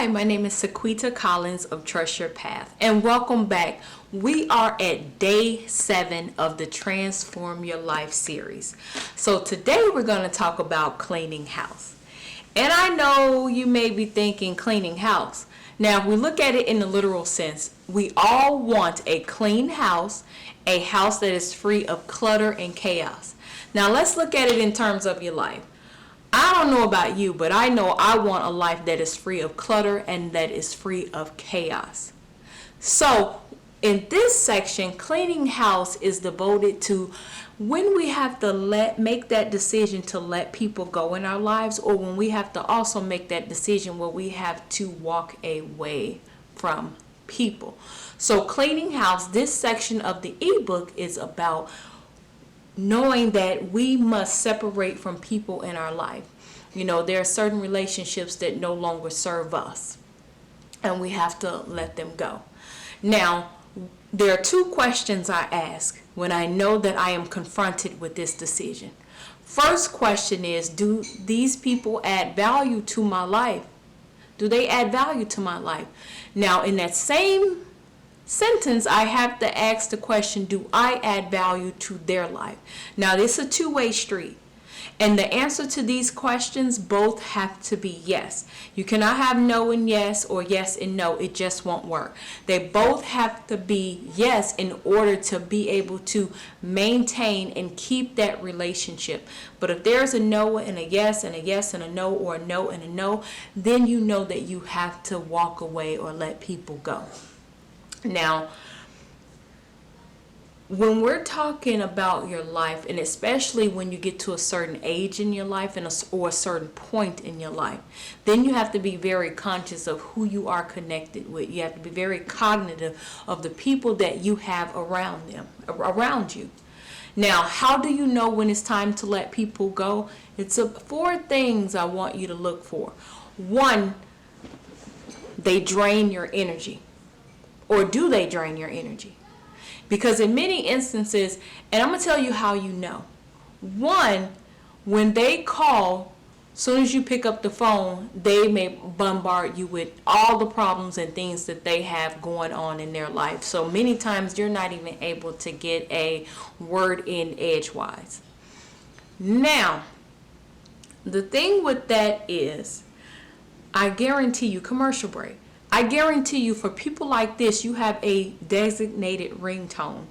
Hi, my name is Sequita Collins of Trust Your Path, and welcome back. We are at day 7 of the Transform Your Life series. So today we're going to talk about cleaning house. And I know you may be thinking cleaning house. Now, if we look at it in the literal sense, we all want a clean house, a house that is free of clutter and chaos. Now, let's look at it in terms of your life. I don't know about you, but I know I want a life that is free of clutter and that is free of chaos. So, in this section, cleaning house is devoted to when we have to make that decision to let people go in our lives, or when we have to also make that decision where we have to walk away from people. So, cleaning house, this section of the ebook is about knowing that we must separate from people in our life. You know, there are certain relationships that no longer serve us, and we have to let them go. Now, there are 2 questions I ask when I know that I am confronted with this decision. First question is, do these people add value to my life? Do they add value to my life? Now, in that same sentence, I have to ask the question, do I add value to their life? Now, this is a 2-way street. And the answer to these questions both have to be yes. You cannot have no and yes or yes and no. It just won't work. They both have to be yes in order to be able to maintain and keep that relationship. But if there's a no and a yes and a yes and a no, or a no and a no, then you know that you have to walk away or let people go. Now, when we're talking about your life, and especially when you get to a certain age in your life or a certain point in your life, then you have to be very conscious of who you are connected with. You have to be very cognitive of the people that you have around you. Now, how do you know when it's time to let people go? It's 4 things I want you to look for. 1, they drain your energy. Or do they drain your energy? Because in many instances, and I'm going to tell you how you know. 1, when they call, as soon as you pick up the phone, they may bombard you with all the problems and things that they have going on in their life. So many times you're not even able to get a word in edgewise. Now, the thing with that is, I guarantee you, commercial break. I guarantee you, for people like this, you have a designated ringtone.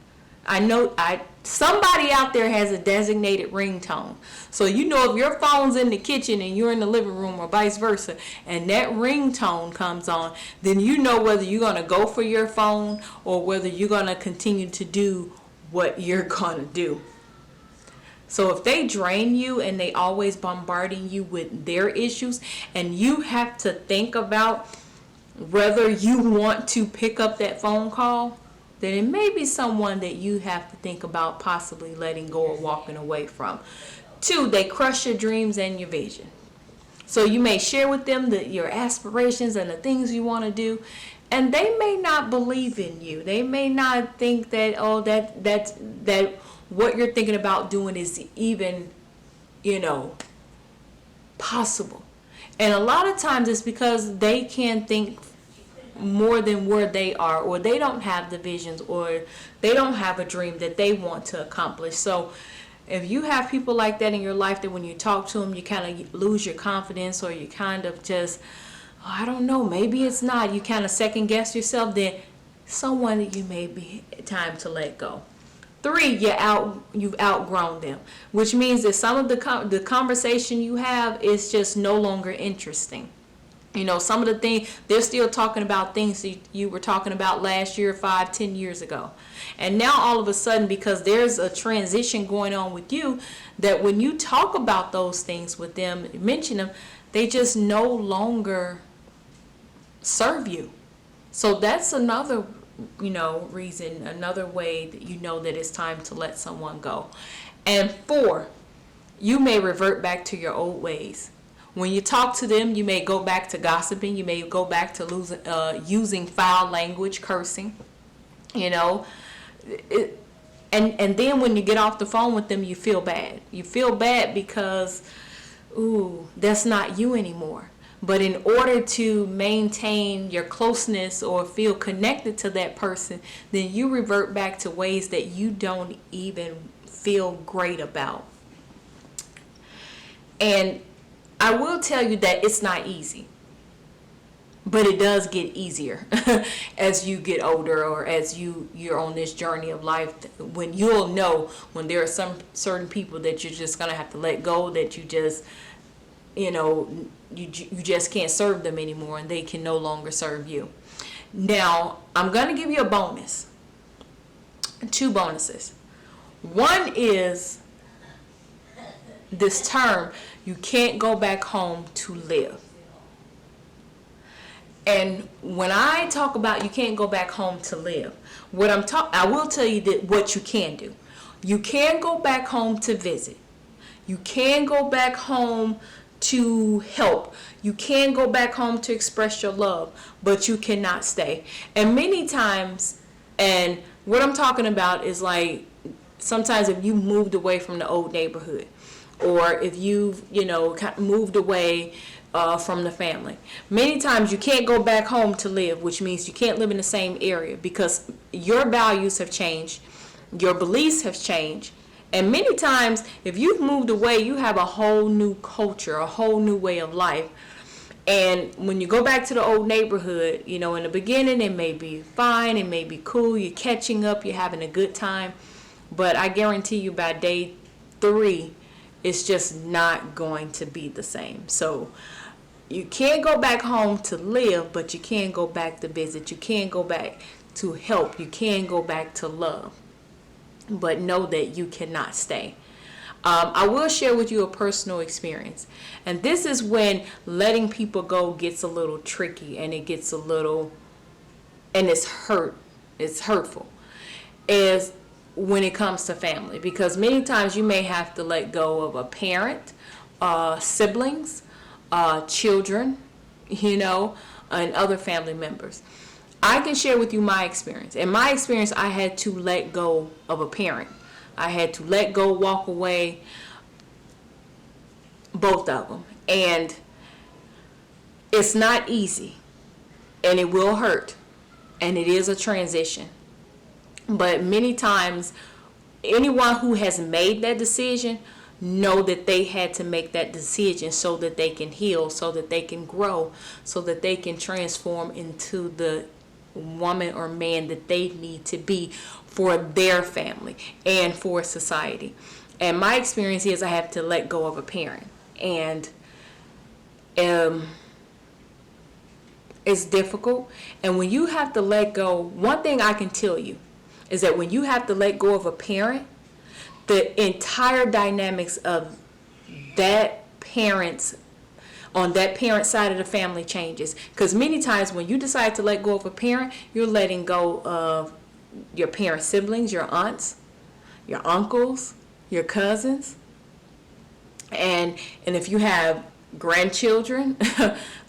I know somebody out there has a designated ringtone. So you know if your phone's in the kitchen and you're in the living room, or vice versa, and that ringtone comes on, then you know whether you're going to go for your phone or whether you're going to continue to do what you're going to do. So if they drain you and they always bombarding you with their issues, and you have to think about whether you want to pick up that phone call, then it may be someone that you have to think about possibly letting go or walking away from. 2, they crush your dreams and your vision. So you may share with them your aspirations and the things you want to do, and they may not believe in you. They may not think that, that what you're thinking about doing is even, possible. And a lot of times it's because they can't think more than where they are, or they don't have the visions, or they don't have a dream that they want to accomplish. So if you have people like that in your life, that when you talk to them, you kind of lose your confidence, or you kind of just, I don't know, maybe it's not, you kind of second guess yourself, then someone that you may be time to let go. 3, you've outgrown them, which means that some of the conversation you have is just no longer interesting. Some of the things, they're still talking about things that you were talking about last year, 5, 10 years ago. And now all of a sudden, because there's a transition going on with you, that when you talk about those things with them, mention them, they just no longer serve you. So that's another reason, another way that you know that it's time to let someone go. And 4, you may revert back to your old ways. When you talk to them, you may go back to gossiping. You may go back to using foul language, cursing. And then when you get off the phone with them, you feel bad. You feel bad because, that's not you anymore. But in order to maintain your closeness or feel connected to that person, then you revert back to ways that you don't even feel great about. And I will tell you that it's not easy, but it does get easier as you get older, or as you're on this journey of life, when you'll know when there are some certain people that you're just gonna have to let go, that you just, you just can't serve them anymore, and they can no longer serve you. Now, I'm gonna give you a bonus, 2 bonuses. One is this term, you can't go back home to live. And when I talk about you can't go back home to live, I will tell you that what you can do. You can go back home to visit. You can go back home to help. You can go back home to express your love, but you cannot stay. And many times, and what I'm talking about is like, sometimes if you moved away from the old neighborhood, or if you've, moved away from the family. Many times you can't go back home to live, which means you can't live in the same area because your values have changed, your beliefs have changed, and many times if you've moved away, you have a whole new culture, a whole new way of life. And when you go back to the old neighborhood, in the beginning it may be fine, it may be cool, you're catching up, you're having a good time, but I guarantee you by day 3, it's just not going to be the same. So you can't go back home to live, but you can go back to visit. You can go back to help. You can go back to love. But know that you cannot stay. I will share with you a personal experience. And this is when letting people go gets a little tricky, and it gets a little, and it's hurtful. Is when it comes to family, because many times you may have to let go of a parent, siblings, children, and other family members. I can share with you my experience. In my experience, I had to let go of a parent. I had to let go, walk away, both of them. And it's not easy, and it will hurt, and it is a transition. But many times, anyone who has made that decision know that they had to make that decision so that they can heal, so that they can grow, so that they can transform into the woman or man that they need to be for their family and for society. And my experience is I have to let go of a parent. And it's difficult. And when you have to let go, one thing I can tell you is that when you have to let go of a parent, the entire dynamics of that parent's, on that parent side of the family changes. Because many times when you decide to let go of a parent, you're letting go of your parent siblings, your aunts, your uncles, your cousins. And if you have grandchildren,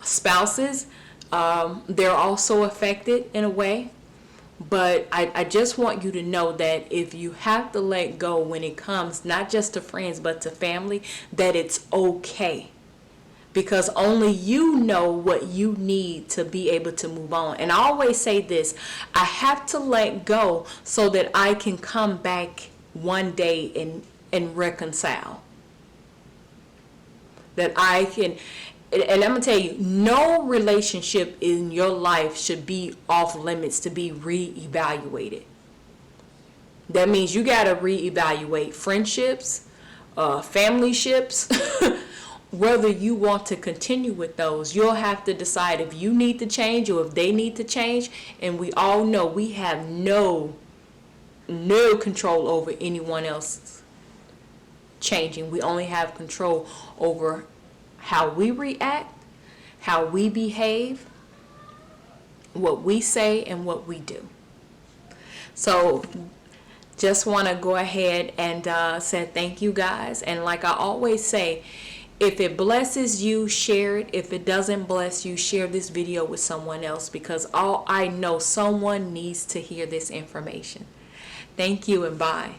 spouses, they're also affected in a way. But I just want you to know that if you have to let go when it comes not just to friends but to family, that it's okay. Because only you know what you need to be able to move on. And I always say this, I have to let go so that I can come back one day and reconcile. That I can, and I'm going to tell you, no relationship in your life should be off limits to be reevaluated. That means you got to reevaluate friendships, family ships, whether you want to continue with those. You'll have to decide if you need to change or if they need to change. And we all know we have no control over anyone else changing. We only have control over how we react, how we behave, what we say, and what we do. So just want to go ahead and say thank you guys. And like I always say, if it blesses you, share it. If it doesn't bless you, share this video with someone else, because I know someone needs to hear this information. Thank you and bye.